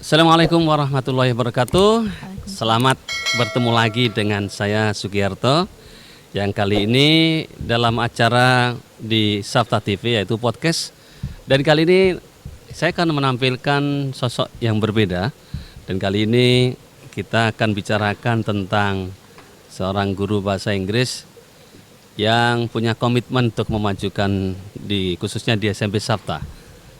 Assalamualaikum warahmatullahi wabarakatuh. Selamat bertemu lagi dengan saya Sugiyarto. Yang kali ini dalam acara di Sabta TV yaitu podcast. Dan kali ini saya akan menampilkan sosok yang berbeda. Dan kali ini kita akan bicarakan tentang seorang guru bahasa Inggris yang punya komitmen untuk memajukan khususnya di SMP Sabta.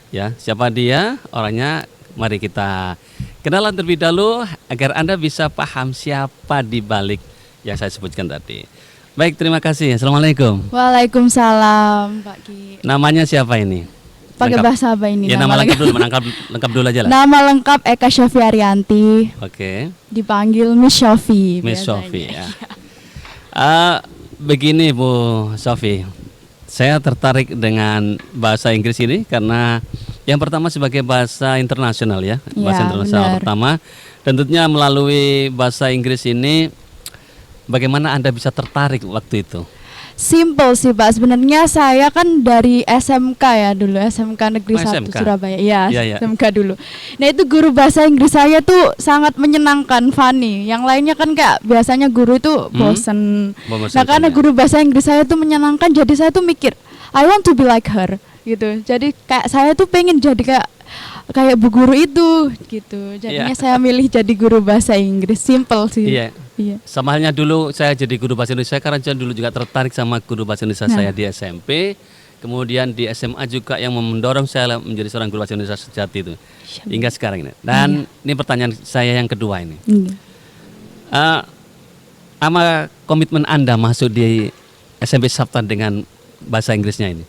Ya, siapa dia? Orangnya mari kita kenalan terlebih dahulu agar Anda bisa paham siapa di balik yang saya sebutkan tadi. Baik, terima kasih. Assalamualaikum. Waalaikumsalam, Pak Ki. Namanya siapa ini? Pakai bahasa apa ini? Ya, nama lengkap dulu, lengkap dulu aja lah. Nama lengkap Eka Shofi Arianti. Oke. Dipanggil Miss Shofi. Miss Shofi ya. Begini Bu Shofi, saya tertarik dengan bahasa Inggris ini karena yang pertama sebagai bahasa internasional ya, bahasa internasional benar. pertama. Dan tentunya melalui bahasa Inggris ini, bagaimana Anda bisa tertarik waktu itu? Simple sih Pak, sebenarnya saya kan dari SMK ya dulu, SMK Negeri 1 SMK? Surabaya. Ya, Ya. SMK dulu. Nah itu guru bahasa Inggris saya tuh sangat menyenangkan, funny. Yang lainnya kan kayak biasanya guru itu bosen. Nah karena guru bahasa Inggris saya tuh menyenangkan, jadi saya tuh mikir, I want to be like her gitu. Jadi kayak saya tuh pengen jadi kayak bu guru itu gitu. Jadinya saya milih jadi guru bahasa Inggris. Simple sih. Iya. Sama halnya dulu saya jadi guru bahasa Indonesia karena saya dulu juga tertarik sama guru bahasa Indonesia saya di SMP. Kemudian di SMA juga yang mendorong saya menjadi seorang guru bahasa Indonesia sejati itu. Hingga sekarang ini. Dan ini pertanyaan saya yang kedua ini. Apa komitmen Anda masuk di SMP Sabta dengan bahasa Inggrisnya ini?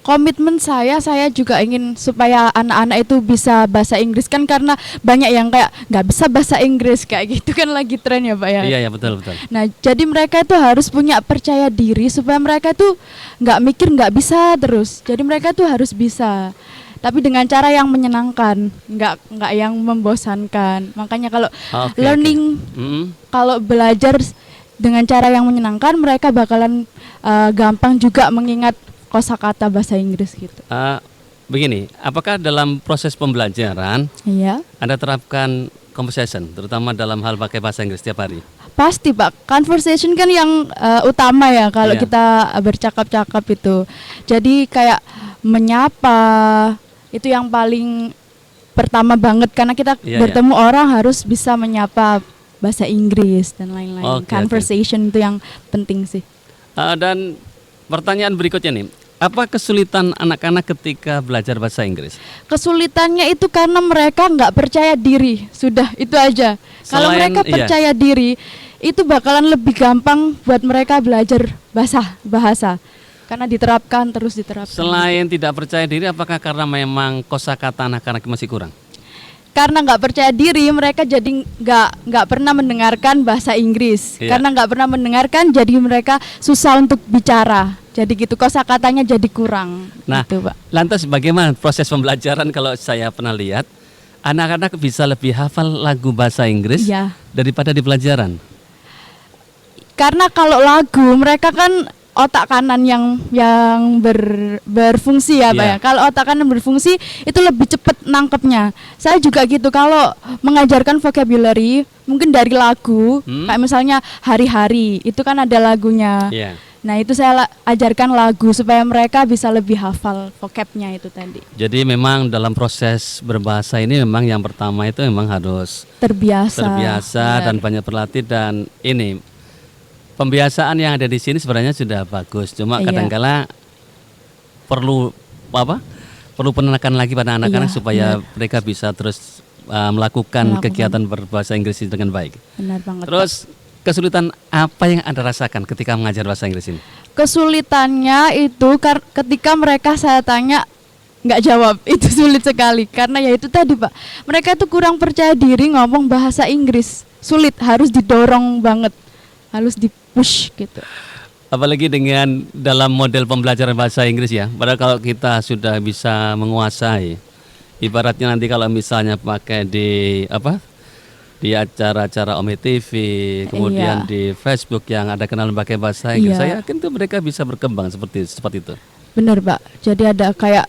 Komitmen saya juga ingin supaya anak-anak itu bisa bahasa Inggris, kan karena banyak yang kayak nggak bisa bahasa Inggris kayak gitu kan lagi tren ya Pak ya. Iya betul. Nah jadi mereka itu harus punya percaya diri supaya mereka itu nggak mikir nggak bisa terus. Jadi mereka itu harus bisa, tapi dengan cara yang menyenangkan, nggak yang membosankan. Makanya kalau kalau belajar dengan cara yang menyenangkan, mereka bakalan gampang juga mengingat kosakata bahasa Inggris gitu. Begini, apakah dalam proses pembelajaran Anda terapkan conversation, terutama dalam hal pakai bahasa Inggris setiap hari? Pasti Pak, conversation kan yang utama ya kalau kita bercakap-cakap itu. Jadi kayak menyapa itu yang paling pertama banget, karena kita bertemu orang harus bisa menyapa bahasa Inggris dan lain-lain. Conversation itu yang penting sih. Dan pertanyaan berikutnya nih, apa kesulitan anak-anak ketika belajar bahasa Inggris? Kesulitannya itu karena mereka nggak percaya diri, sudah itu aja. Kalau mereka percaya diri, itu bakalan lebih gampang buat mereka belajar bahasa, karena terus diterapkan. Selain tidak percaya diri, apakah karena memang kosakata anak-anak masih kurang? Karena nggak percaya diri, mereka jadi nggak pernah mendengarkan bahasa Inggris. Karena nggak pernah mendengarkan, jadi mereka susah untuk bicara. Jadi gitu, kosakatanya jadi kurang. Nah, gitu, Pak. Lantas bagaimana proses pembelajaran? Kalau saya pernah lihat, anak-anak bisa lebih hafal lagu bahasa Inggris daripada di pelajaran. Karena kalau lagu, mereka kan otak kanan yang berfungsi ya Pak ya. Kalau otak kanan berfungsi itu lebih cepat nangkepnya. Saya juga gitu, kalau mengajarkan vocabulary mungkin dari lagu, kayak misalnya hari-hari itu kan ada lagunya. Nah itu saya ajarkan lagu supaya mereka bisa lebih hafal vocabnya itu tadi. Jadi memang dalam proses berbahasa ini memang yang pertama itu memang harus terbiasa dan banyak berlatih. Dan ini pembiasaan yang ada di sini sebenarnya sudah bagus, cuma kadang-kala perlu penekan lagi pada anak-anak supaya mereka bisa terus melakukan kegiatan berbahasa Inggris dengan baik. Benar banget. Terus kesulitan apa yang Anda rasakan ketika mengajar bahasa Inggris ini? Kesulitannya itu ketika mereka saya tanya nggak jawab, itu sulit sekali. Karena ya itu tadi Pak, mereka itu kurang percaya diri ngomong bahasa Inggris. Sulit, harus didorong banget, harus di-push gitu. Apalagi dengan dalam model pembelajaran bahasa Inggris ya. Padahal kalau kita sudah bisa menguasai, ibaratnya nanti kalau misalnya pakai di acara-acara Ome TV, kemudian di Facebook yang ada kenalan pakai bahasa Inggris, saya yakin tuh mereka bisa berkembang seperti itu. Bener Pak. Jadi ada kayak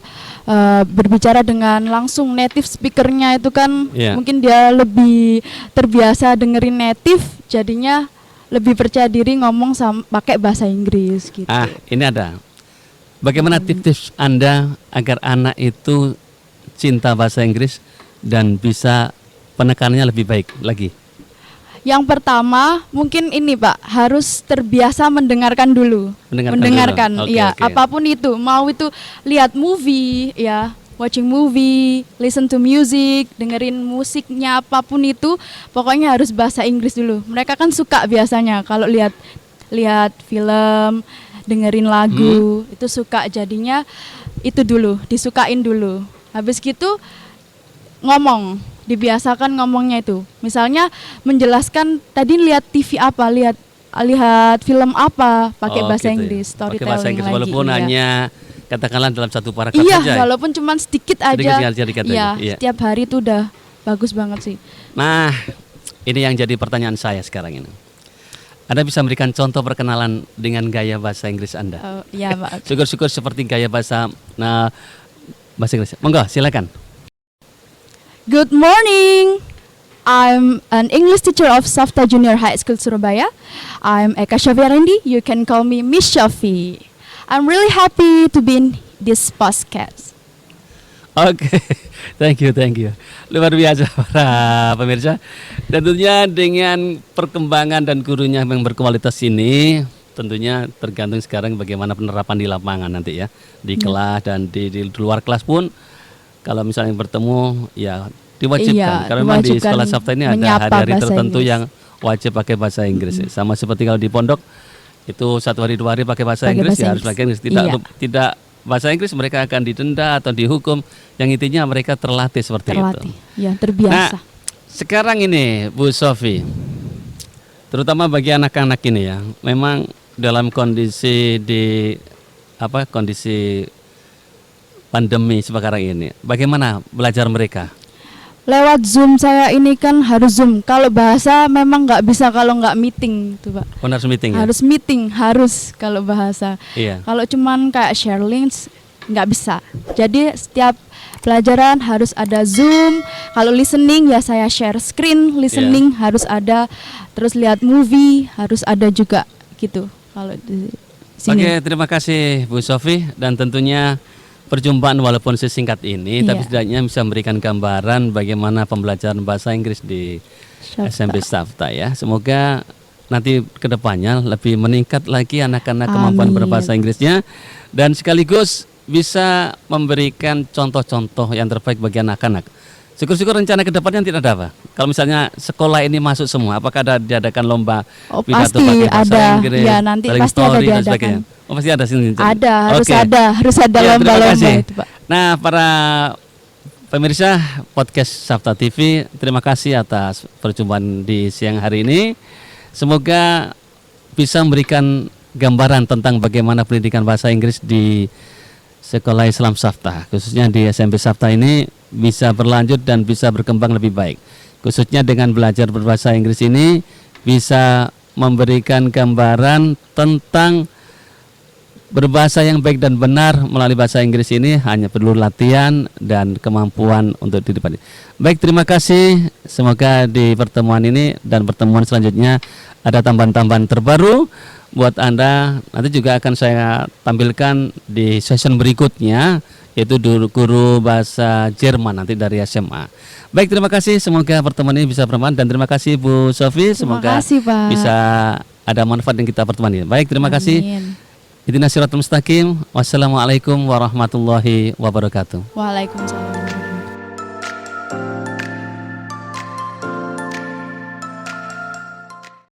berbicara dengan langsung native speakernya itu kan mungkin dia lebih terbiasa dengerin native, jadinya lebih percaya diri ngomong pakai bahasa Inggris gitu. Ini ada. Bagaimana tips Anda agar anak itu cinta bahasa Inggris dan bisa penekanannya lebih baik lagi? Yang pertama mungkin ini Pak, harus terbiasa mendengarkan dulu. Mendengarkan, ya. Okay. Apapun itu, mau itu lihat movie, ya, watching movie, listen to music, dengerin musiknya, apapun itu, pokoknya harus bahasa Inggris dulu. Mereka kan suka biasanya kalau lihat film, dengerin lagu, itu suka, jadinya itu dulu, disukain dulu. Habis gitu ngomong. Dibiasakan ngomongnya itu. Misalnya menjelaskan tadi lihat TV apa, lihat film apa, pakai bahasa Inggris, storytelling bahasa Inggris, lagi. Walaupun hanya katakanlah dalam satu paragraf saja. Walaupun cuma sedikit aja. Iya, setiap hari itu udah bagus banget sih. Nah, ini yang jadi pertanyaan saya sekarang ini. Anda bisa memberikan contoh perkenalan dengan gaya bahasa Inggris Anda? Iya, Pak. Syukur-syukur seperti gaya bahasa Inggris. Monggo, silakan. Good morning. I'm an English teacher of Safta Junior High School Surabaya. I'm Eka Shafiarendi. You can call me Miss Shafi. I'm really happy to be in this podcast. Oke, thank you. Luar biasa para pemirsa. Tentunya dengan perkembangan dan gurunya yang berkualitas ini, tentunya tergantung sekarang bagaimana penerapan di lapangan nanti ya, di kelas dan di luar kelas pun. Kalau misalnya bertemu ya diwajibkan, karena memang di sekolah Safta ini ada hari-hari tertentu yang wajib pakai bahasa Inggris. Sama seperti kalau di pondok itu 1 hari 2 hari pakai bahasa Inggris, ya harus pakai Inggris. Tidak bahasa Inggris mereka akan didenda atau dihukum. Yang intinya mereka terlatih seperti itu. Ya, terbiasa. Nah, sekarang ini Bu Sofi, terutama bagi anak-anak ini ya, memang dalam kondisi kondisi pandemi sekarang ini, bagaimana belajar mereka? Lewat Zoom, saya ini kan harus Zoom. Kalau bahasa memang nggak bisa kalau nggak meeting, tuh Pak. Harus meeting ya? Harus meeting, harus kalau bahasa. Iya. Kalau cuman kayak share links nggak bisa. Jadi setiap pelajaran harus ada Zoom. Kalau listening ya saya share screen, listening harus ada. Terus lihat movie harus ada juga gitu. Kalau di sini. Oke, terima kasih Bu Sofi, dan tentunya perjumpaan walaupun sesingkat ini, tapi setidaknya bisa memberikan gambaran bagaimana pembelajaran bahasa Inggris di SMP Safta ya. Semoga nanti kedepannya lebih meningkat lagi anak-anak kemampuan berbahasa Inggrisnya, dan sekaligus bisa memberikan contoh-contoh yang terbaik bagi anak-anak. Syukur-syukur rencana kedepannya tidak ada apa? Kalau misalnya sekolah ini masuk semua, apakah ada diadakan lomba pidato pakai bahasa Inggris? Ya, nanti pasti ada diadakan. Pasti ada sini. Harus ada lomba-lomba itu, Pak. Nah, para pemirsa podcast Safta TV, terima kasih atas perjumpaan di siang hari ini. Semoga bisa memberikan gambaran tentang bagaimana pendidikan bahasa Inggris di Sekolah Islam Safta, khususnya di SMP Safta ini bisa berlanjut dan bisa berkembang lebih baik. Khususnya dengan belajar berbahasa Inggris ini bisa memberikan gambaran tentang berbahasa yang baik dan benar melalui bahasa Inggris ini hanya perlu latihan dan kemampuan untuk diri sendiri. Baik, terima kasih. Semoga di pertemuan ini dan pertemuan selanjutnya ada tambahan-tambahan terbaru buat Anda. Nanti juga akan saya tampilkan di session berikutnya, yaitu guru bahasa Jerman nanti dari SMA. Baik, terima kasih. Semoga pertemuan ini bisa bermanfaat, dan terima kasih Bu Sofi. Semoga bisa ada manfaat yang kita pertemuan ini. Baik, terima kasih. Ihdinas siratal mustaqim. Wassalamualaikum warahmatullahi wabarakatuh. Waalaikumsalam.